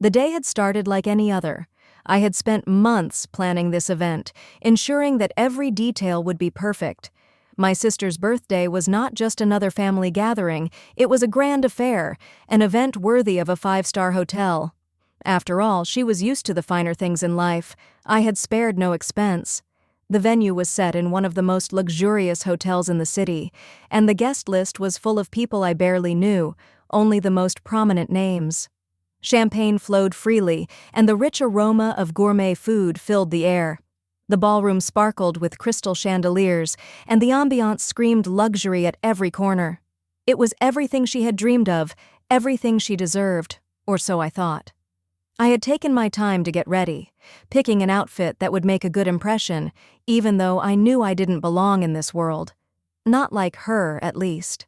The day had started like any other. I had spent months planning this event, ensuring that every detail would be perfect. My sister's birthday was not just another family gathering, it was a grand affair, an event worthy of a five-star hotel. After all, she was used to the finer things in life. I had spared no expense. The venue was set in one of the most luxurious hotels in the city, and the guest list was full of people I barely knew, only the most prominent names. Champagne flowed freely, and the rich aroma of gourmet food filled the air. The ballroom sparkled with crystal chandeliers, and the ambiance screamed luxury at every corner. It was everything she had dreamed of, everything she deserved, or so I thought. I had taken my time to get ready, picking an outfit that would make a good impression, even though I knew I didn't belong in this world. Not like her, at least.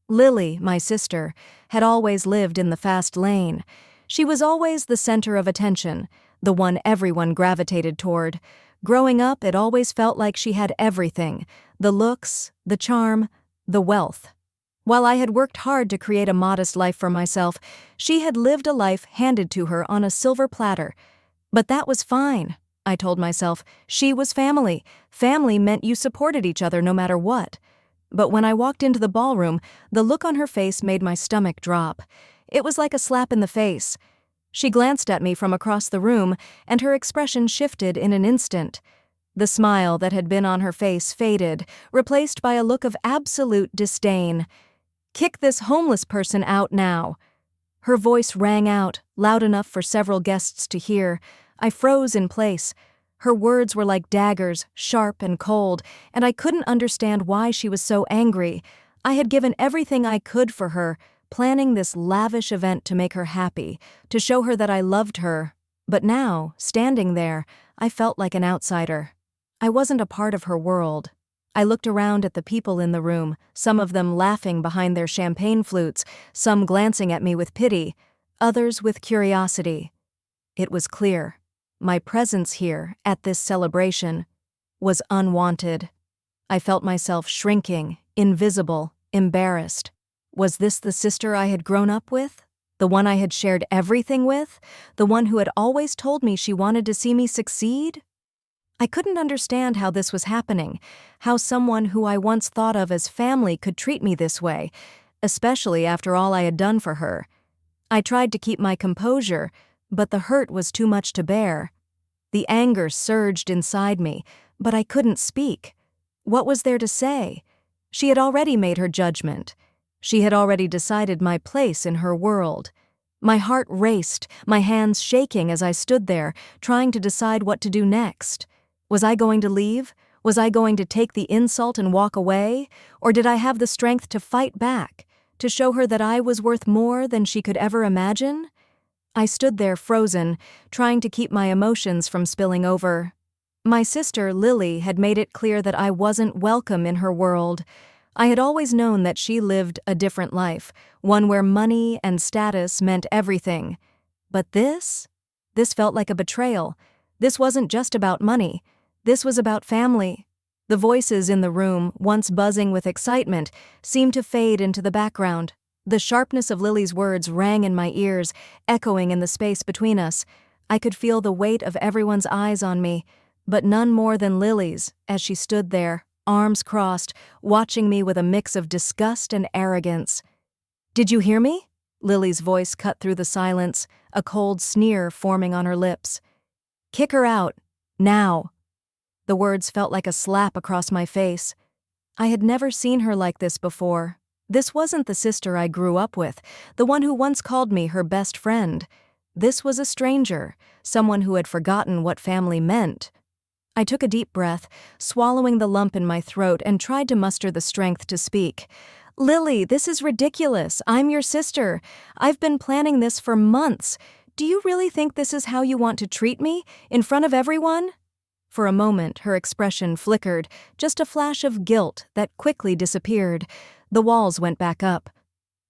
Lily, my sister, had always lived in the fast lane. She was always the center of attention, the one everyone gravitated toward. Growing up, it always felt like she had everything: the looks, the charm, the wealth. While I had worked hard to create a modest life for myself, she had lived a life handed to her on a silver platter. But that was fine, I told myself. She was family. Family meant you supported each other no matter what. But when I walked into the ballroom, the look on her face made my stomach drop. It was like a slap in the face. She glanced at me from across the room, and her expression shifted in an instant. The smile that had been on her face faded, replaced by a look of absolute disdain. "Kick this homeless person out now." Her voice rang out, loud enough for several guests to hear. I froze in place. Her words were like daggers, sharp and cold, and I couldn't understand why she was so angry. I had given everything I could for her, planning this lavish event to make her happy, to show her that I loved her. But now, standing there, I felt like an outsider. I wasn't a part of her world. I looked around at the people in the room, some of them laughing behind their champagne flutes, some glancing at me with pity, others with curiosity. It was clear. My presence here, at this celebration, was unwanted. I felt myself shrinking, invisible, embarrassed. Was this the sister I had grown up with? The one I had shared everything with? The one who had always told me she wanted to see me succeed? I couldn't understand how this was happening, how someone who I once thought of as family could treat me this way, especially after all I had done for her. I tried to keep my composure, but the hurt was too much to bear. The anger surged inside me, but I couldn't speak. What was there to say? She had already made her judgment. She had already decided my place in her world. My heart raced, my hands shaking as I stood there, trying to decide what to do next. Was I going to leave? Was I going to take the insult and walk away? Or did I have the strength to fight back, to show her that I was worth more than she could ever imagine? I stood there frozen, trying to keep my emotions from spilling over. My sister, Lily, had made it clear that I wasn't welcome in her world. I had always known that she lived a different life, one where money and status meant everything. But this felt like a betrayal. This wasn't just about money. This was about family. The voices in the room, once buzzing with excitement, seemed to fade into the background. The sharpness of Lily's words rang in my ears, echoing in the space between us. I could feel the weight of everyone's eyes on me, but none more than Lily's, as she stood there, arms crossed, watching me with a mix of disgust and arrogance. "Did you hear me?" Lily's voice cut through the silence, a cold sneer forming on her lips. "Kick her out. Now." The words felt like a slap across my face. I had never seen her like this before. This wasn't the sister I grew up with, the one who once called me her best friend. This was a stranger, someone who had forgotten what family meant. I took a deep breath, swallowing the lump in my throat, and tried to muster the strength to speak. "Lily, this is ridiculous. I'm your sister. I've been planning this for months. Do you really think this is how you want to treat me, in front of everyone?" For a moment, her expression flickered, just a flash of guilt that quickly disappeared. The walls went back up.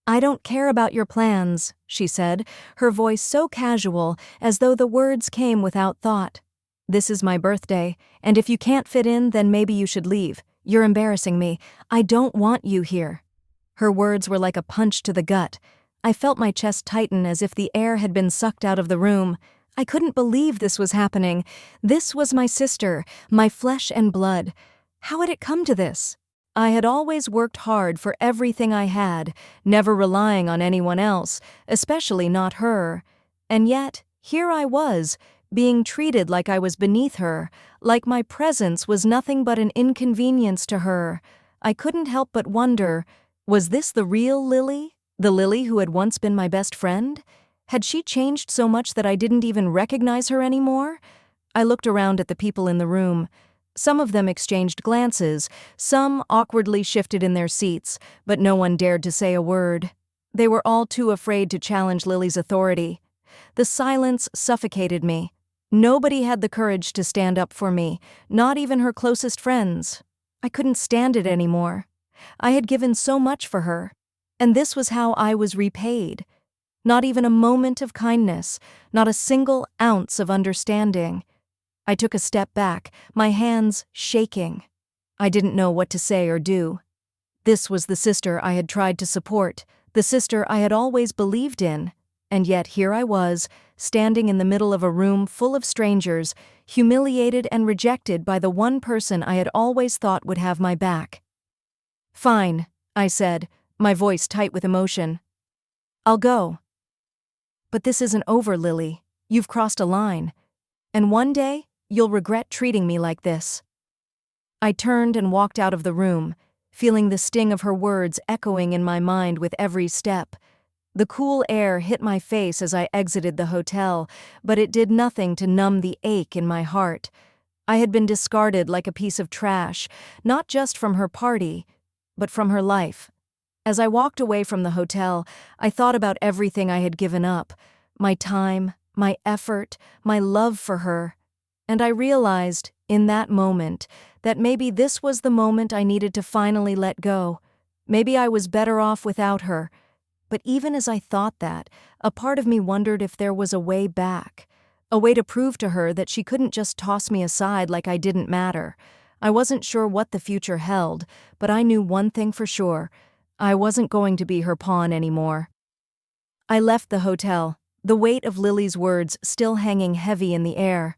"I don't care about your plans," she said, her voice so casual, as though the words came without thought. "This is my birthday, and if you can't fit in, then maybe you should leave. You're embarrassing me. I don't want you here." Her words were like a punch to the gut. I felt my chest tighten as if the air had been sucked out of the room. I couldn't believe this was happening. This was my sister, my flesh and blood. How had it come to this? I had always worked hard for everything I had, never relying on anyone else, especially not her. And yet, here I was, being treated like I was beneath her, like my presence was nothing but an inconvenience to her. I couldn't help but wonder, was this the real Lily? The Lily who had once been my best friend? Had she changed so much that I didn't even recognize her anymore? I looked around at the people in the room. Some of them exchanged glances, some awkwardly shifted in their seats, but no one dared to say a word. They were all too afraid to challenge Lily's authority. The silence suffocated me. Nobody had the courage to stand up for me, not even her closest friends. I couldn't stand it anymore. I had given so much for her, and this was how I was repaid. Not even a moment of kindness, not a single ounce of understanding. I took a step back, my hands shaking. I didn't know what to say or do. This was the sister I had tried to support, the sister I had always believed in, and yet here I was, standing in the middle of a room full of strangers, humiliated and rejected by the one person I had always thought would have my back. "Fine," I said, my voice tight with emotion. "I'll go. But this isn't over, Lily. You've crossed a line. And one day, you'll regret treating me like this." I turned and walked out of the room, feeling the sting of her words echoing in my mind with every step. The cool air hit my face as I exited the hotel, but it did nothing to numb the ache in my heart. I had been discarded like a piece of trash, not just from her party, but from her life. As I walked away from the hotel, I thought about everything I had given up, my time, my effort, my love for her. And I realized, in that moment, that maybe this was the moment I needed to finally let go. Maybe I was better off without her. But even as I thought that, a part of me wondered if there was a way back, a way to prove to her that she couldn't just toss me aside like I didn't matter. I wasn't sure what the future held, but I knew one thing for sure. I wasn't going to be her pawn anymore. I left the hotel, the weight of Lily's words still hanging heavy in the air.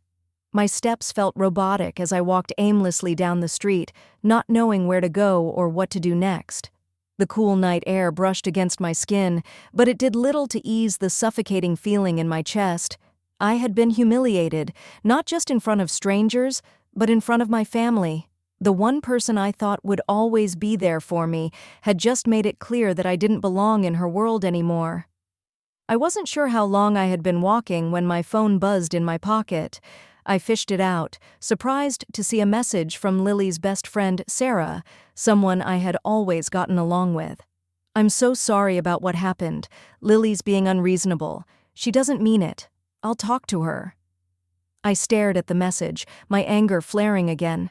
My steps felt robotic as I walked aimlessly down the street, not knowing where to go or what to do next. The cool night air brushed against my skin, but it did little to ease the suffocating feeling in my chest. I had been humiliated, not just in front of strangers, but in front of my family. The one person I thought would always be there for me had just made it clear that I didn't belong in her world anymore. I wasn't sure how long I had been walking when my phone buzzed in my pocket. I fished it out, surprised to see a message from Lily's best friend, Sarah, someone I had always gotten along with. "I'm so sorry about what happened. Lily's being unreasonable. She doesn't mean it. I'll talk to her." I stared at the message, my anger flaring again.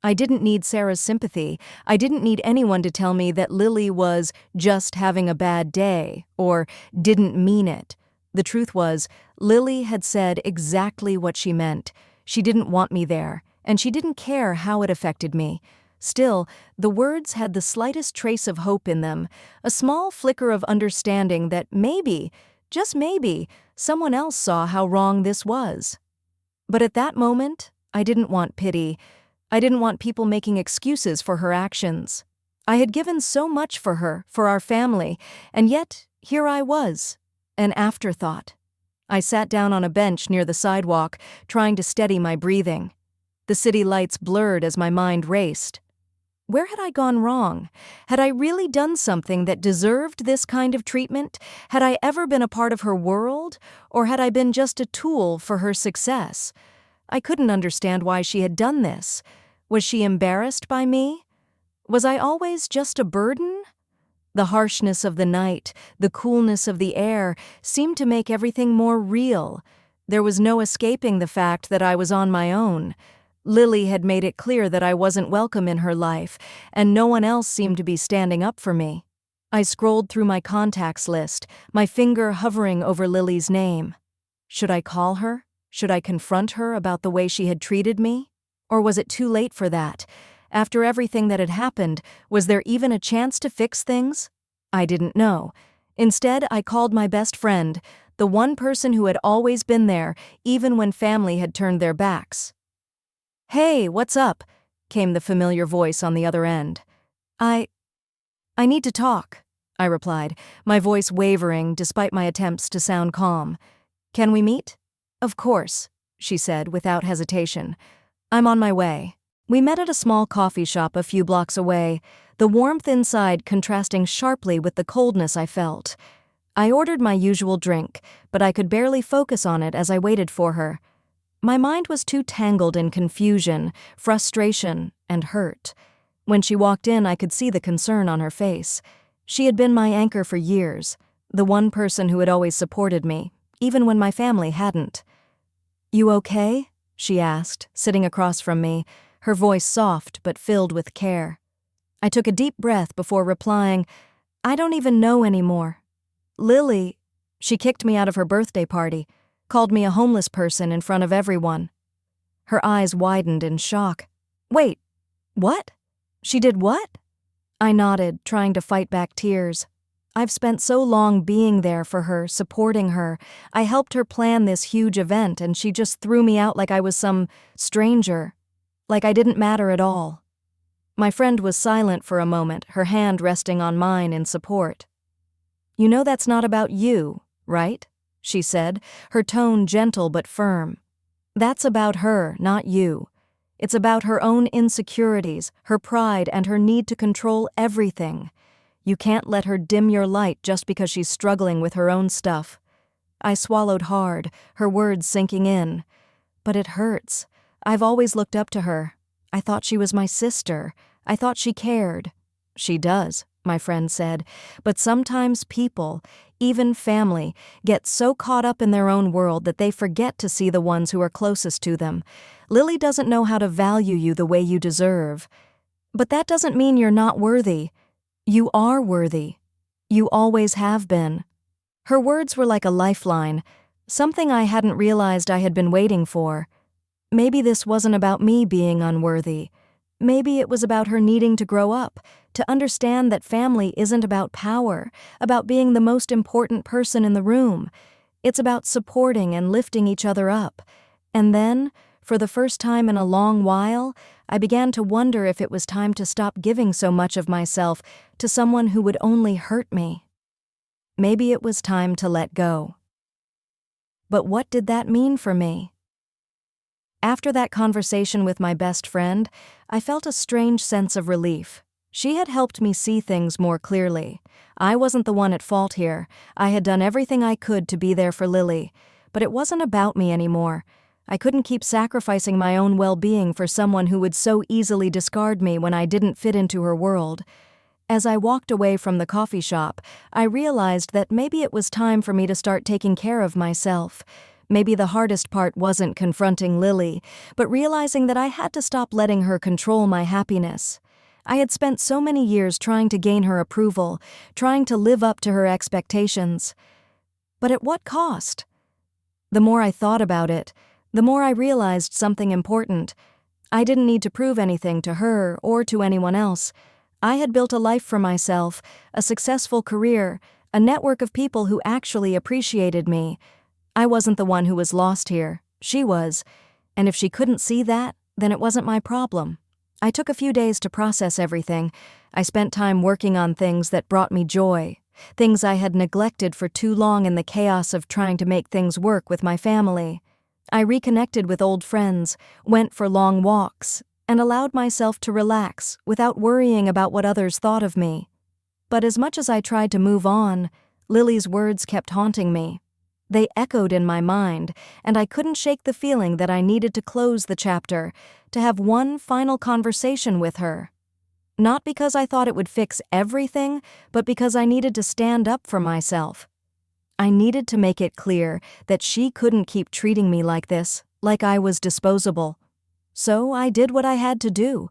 I didn't need Sarah's sympathy. I didn't need anyone to tell me that Lily was just having a bad day or didn't mean it. The truth was, Lily had said exactly what she meant. She didn't want me there, and she didn't care how it affected me. Still, the words had the slightest trace of hope in them, a small flicker of understanding that maybe, just maybe, someone else saw how wrong this was. But at that moment, I didn't want pity. I didn't want people making excuses for her actions. I had given so much for her, for our family, and yet here I was, an afterthought. I sat down on a bench near the sidewalk, trying to steady my breathing. The city lights blurred as my mind raced. Where had I gone wrong? Had I really done something that deserved this kind of treatment? Had I ever been a part of her world, or had I been just a tool for her success? I couldn't understand why she had done this. Was she embarrassed by me? Was I always just a burden? The harshness of the night, the coolness of the air, seemed to make everything more real. There was no escaping the fact that I was on my own. Lily had made it clear that I wasn't welcome in her life, and no one else seemed to be standing up for me. I scrolled through my contacts list, my finger hovering over Lily's name. Should I call her? Should I confront her about the way she had treated me? Or was it too late for that? After everything that had happened, was there even a chance to fix things? I didn't know. Instead, I called my best friend, the one person who had always been there, even when family had turned their backs. "Hey, what's up?" came the familiar voice on the other end. I need to talk," I replied, my voice wavering despite my attempts to sound calm. "Can we meet?" "Of course," she said without hesitation. "I'm on my way." We met at a small coffee shop a few blocks away, the warmth inside contrasting sharply with the coldness I felt. I ordered my usual drink, but I could barely focus on it as I waited for her. My mind was too tangled in confusion, frustration, and hurt. When she walked in, I could see the concern on her face. She had been my anchor for years, the one person who had always supported me, even when my family hadn't. "You okay?" she asked, sitting across from me, her voice soft but filled with care. I took a deep breath before replying, "I don't even know anymore. Lily," she kicked me out of her birthday party, called me a homeless person in front of everyone. Her eyes widened in shock. "Wait, what? She did what?" I nodded, trying to fight back tears. I've spent so long being there for her, supporting her. I helped her plan this huge event, and she just threw me out like I was some stranger, like I didn't matter at all. My friend was silent for a moment, her hand resting on mine in support. "You know that's not about you, right?" she said, her tone gentle but firm. "That's about her, not you. It's about her own insecurities, her pride, and her need to control everything. You can't let her dim your light just because she's struggling with her own stuff." I swallowed hard, her words sinking in. "But it hurts. I've always looked up to her. I thought she was my sister. I thought she cared." "She does," my friend said, "but sometimes people, even family, get so caught up in their own world that they forget to see the ones who are closest to them. Lily doesn't know how to value you the way you deserve. But that doesn't mean you're not worthy. You are worthy. You always have been." Her words were like a lifeline, something I hadn't realized I had been waiting for. Maybe this wasn't about me being unworthy. Maybe it was about her needing to grow up, to understand that family isn't about power, about being the most important person in the room. It's about supporting and lifting each other up. And then, for the first time in a long while, I began to wonder if it was time to stop giving so much of myself to someone who would only hurt me. Maybe it was time to let go. But what did that mean for me? After that conversation with my best friend, I felt a strange sense of relief. She had helped me see things more clearly. I wasn't the one at fault here. I had done everything I could to be there for Lily, but it wasn't about me anymore. I couldn't keep sacrificing my own well-being for someone who would so easily discard me when I didn't fit into her world. As I walked away from the coffee shop, I realized that maybe it was time for me to start taking care of myself. Maybe the hardest part wasn't confronting Lily, but realizing that I had to stop letting her control my happiness. I had spent so many years trying to gain her approval, trying to live up to her expectations. But at what cost? The more I thought about it, the more I realized something important. I didn't need to prove anything to her or to anyone else. I had built a life for myself, a successful career, a network of people who actually appreciated me. I wasn't the one who was lost here. She was. And if she couldn't see that, then it wasn't my problem. I took a few days to process everything. I spent time working on things that brought me joy, things I had neglected for too long in the chaos of trying to make things work with my family. I reconnected with old friends, went for long walks, and allowed myself to relax without worrying about what others thought of me. But as much as I tried to move on, Lily's words kept haunting me. They echoed in my mind, and I couldn't shake the feeling that I needed to close the chapter, to have one final conversation with her. Not because I thought it would fix everything, but because I needed to stand up for myself. I needed to make it clear that she couldn't keep treating me like this, like I was disposable. So I did what I had to do.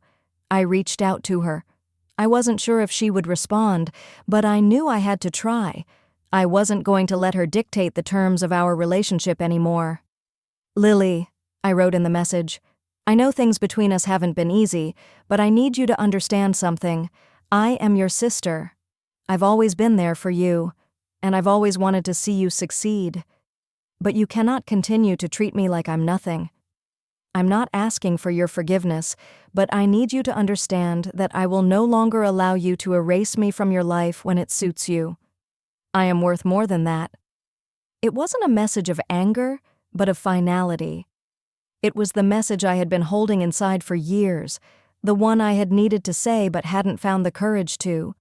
I reached out to her. I wasn't sure if she would respond, but I knew I had to try. I wasn't going to let her dictate the terms of our relationship anymore. "Lily," I wrote in the message, "I know things between us haven't been easy, but I need you to understand something. I am your sister. I've always been there for you. and I've always wanted to see you succeed. But you cannot continue to treat me like I'm nothing. I'm not asking for your forgiveness, but I need you to understand that I will no longer allow you to erase me from your life when it suits you. I am worth more than that." It wasn't a message of anger, but of finality. It was the message I had been holding inside for years, the one I had needed to say but hadn't found the courage to.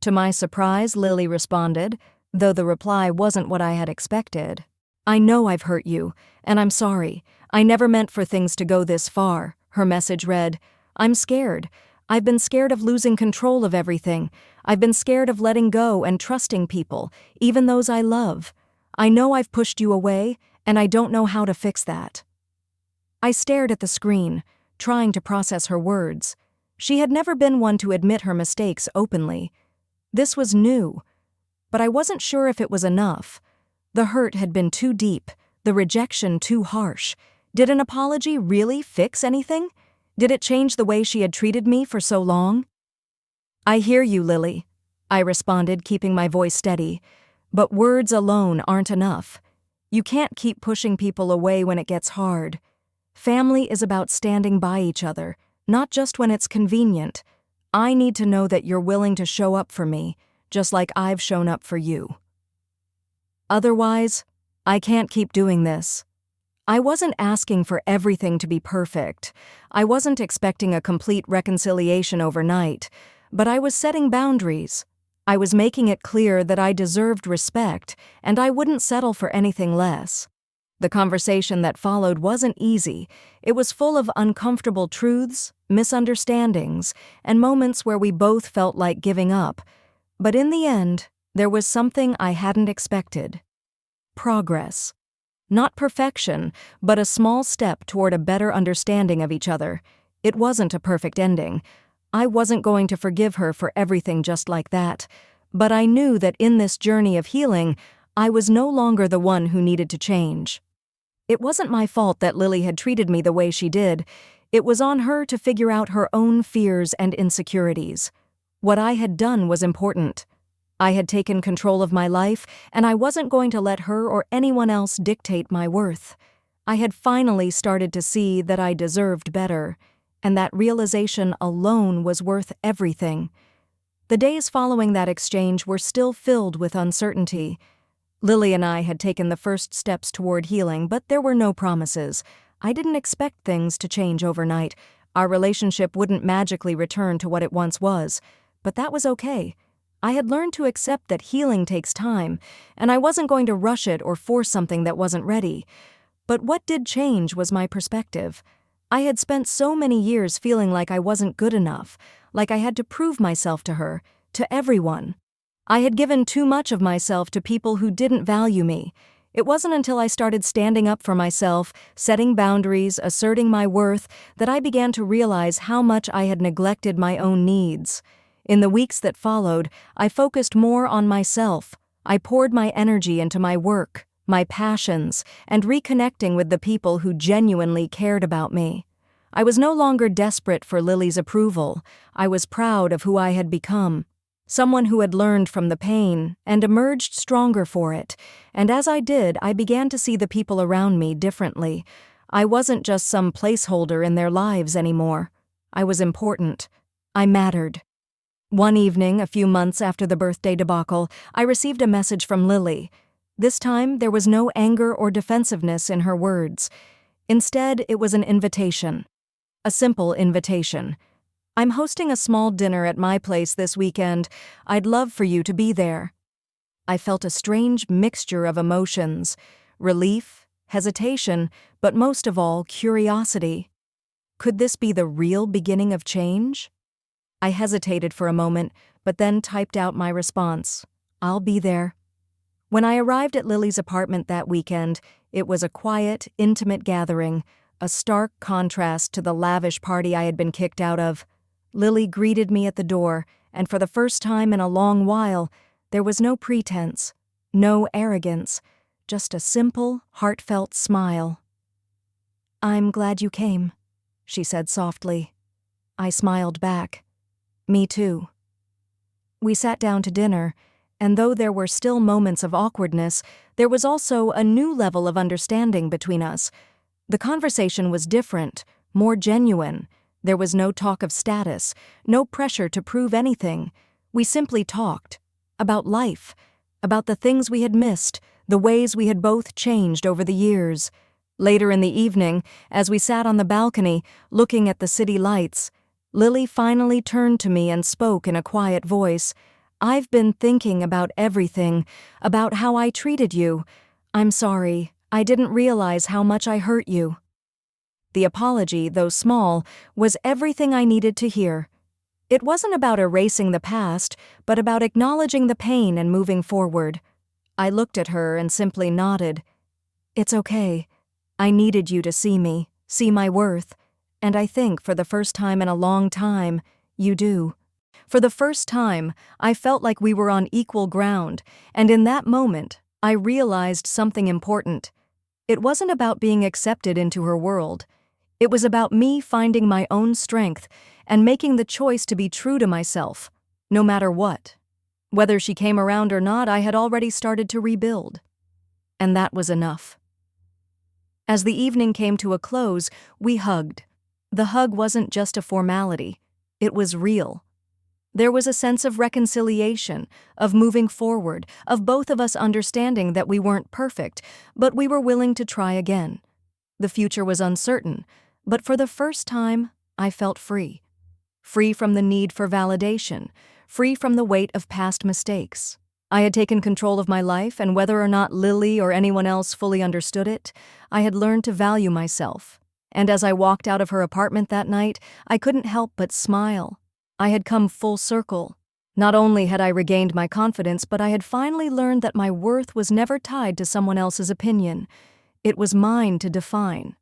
To my surprise, Lily responded, though the reply wasn't what I had expected. "I know I've hurt you, and I'm sorry. I never meant for things to go this far," her message read. "I'm scared. I've been scared of losing control of everything. I've been scared of letting go and trusting people, even those I love. I know I've pushed you away, and I don't know how to fix that." I stared at the screen, trying to process her words. She had never been one to admit her mistakes openly. This was new, but I wasn't sure if it was enough. The hurt had been too deep, the rejection too harsh. Did an apology really fix anything? Did it change the way she had treated me for so long? "I hear you, Lily," I responded, keeping my voice steady. "But words alone aren't enough. You can't keep pushing people away when it gets hard. Family is about standing by each other, not just when it's convenient. I need to know that you're willing to show up for me, just like I've shown up for you. Otherwise, I can't keep doing this." I wasn't asking for everything to be perfect. I wasn't expecting a complete reconciliation overnight, but I was setting boundaries. I was making it clear that I deserved respect, and I wouldn't settle for anything less. The conversation that followed wasn't easy. It was full of uncomfortable truths, misunderstandings, and moments where we both felt like giving up. But in the end, there was something I hadn't expected. Progress. Not perfection, but a small step toward a better understanding of each other. It wasn't a perfect ending. I wasn't going to forgive her for everything just like that. But I knew that in this journey of healing, I was no longer the one who needed to change. It wasn't my fault that Lily had treated me the way she did. It was on her to figure out her own fears and insecurities. What I had done was important. I had taken control of my life, and I wasn't going to let her or anyone else dictate my worth. I had finally started to see that I deserved better, and that realization alone was worth everything. The days following that exchange were still filled with uncertainty. Lily and I had taken the first steps toward healing, but there were no promises. I didn't expect things to change overnight. Our relationship wouldn't magically return to what it once was, but that was okay. I had learned to accept that healing takes time, and I wasn't going to rush it or force something that wasn't ready. But what did change was my perspective. I had spent so many years feeling like I wasn't good enough, like I had to prove myself to her, to everyone. I had given too much of myself to people who didn't value me. It wasn't until I started standing up for myself, setting boundaries, asserting my worth, that I began to realize how much I had neglected my own needs. In the weeks that followed, I focused more on myself. I poured my energy into my work, my passions, and reconnecting with the people who genuinely cared about me. I was no longer desperate for Lily's approval. I was proud of who I had become. Someone who had learned from the pain and emerged stronger for it. And as I did, I began to see the people around me differently. I wasn't just some placeholder in their lives anymore. I was important. I mattered. One evening, a few months after the birthday debacle, I received a message from Lily. This time, there was no anger or defensiveness in her words. Instead, it was an invitation. A simple invitation. "I'm hosting a small dinner at my place this weekend. I'd love for you to be there." I felt a strange mixture of emotions, relief, hesitation, but most of all, curiosity. Could this be the real beginning of change? I hesitated for a moment, but then typed out my response. "I'll be there." When I arrived at Lily's apartment that weekend, it was a quiet, intimate gathering, a stark contrast to the lavish party I had been kicked out of. Lily greeted me at the door, and for the first time in a long while, there was no pretense, no arrogance, just a simple, heartfelt smile. "I'm glad you came," she said softly. I smiled back. "Me too." We sat down to dinner, And though there were still moments of awkwardness, there was also a new level of understanding between us. The conversation was different, more genuine. There was no talk of status, no pressure to prove anything. We simply talked. About life. About the things we had missed, the ways we had both changed over the years. Later in the evening, as we sat on the balcony, looking at the city lights, Lily finally turned to me and spoke in a quiet voice. "I've been thinking about everything, about how I treated you. I'm sorry. I didn't realize how much I hurt you." The apology, though small, was everything I needed to hear. It wasn't about erasing the past, but about acknowledging the pain and moving forward. I looked at her and simply nodded. "It's okay. I needed you to see me, see my worth. And I think for the first time in a long time, you do." For the first time, I felt like we were on equal ground, and in that moment, I realized something important. It wasn't about being accepted into her world. It was about me finding my own strength and making the choice to be true to myself, no matter what. Whether she came around or not, I had already started to rebuild. And that was enough. As the evening came to a close, we hugged. The hug wasn't just a formality. It was real. There was a sense of reconciliation, of moving forward, of both of us understanding that we weren't perfect, but we were willing to try again. The future was uncertain, but for the first time, I felt free. Free from the need for validation, free from the weight of past mistakes. I had taken control of my life, and whether or not Lily or anyone else fully understood it, I had learned to value myself. And as I walked out of her apartment that night, I couldn't help but smile. I had come full circle. Not only had I regained my confidence, but I had finally learned that my worth was never tied to someone else's opinion. It was mine to define.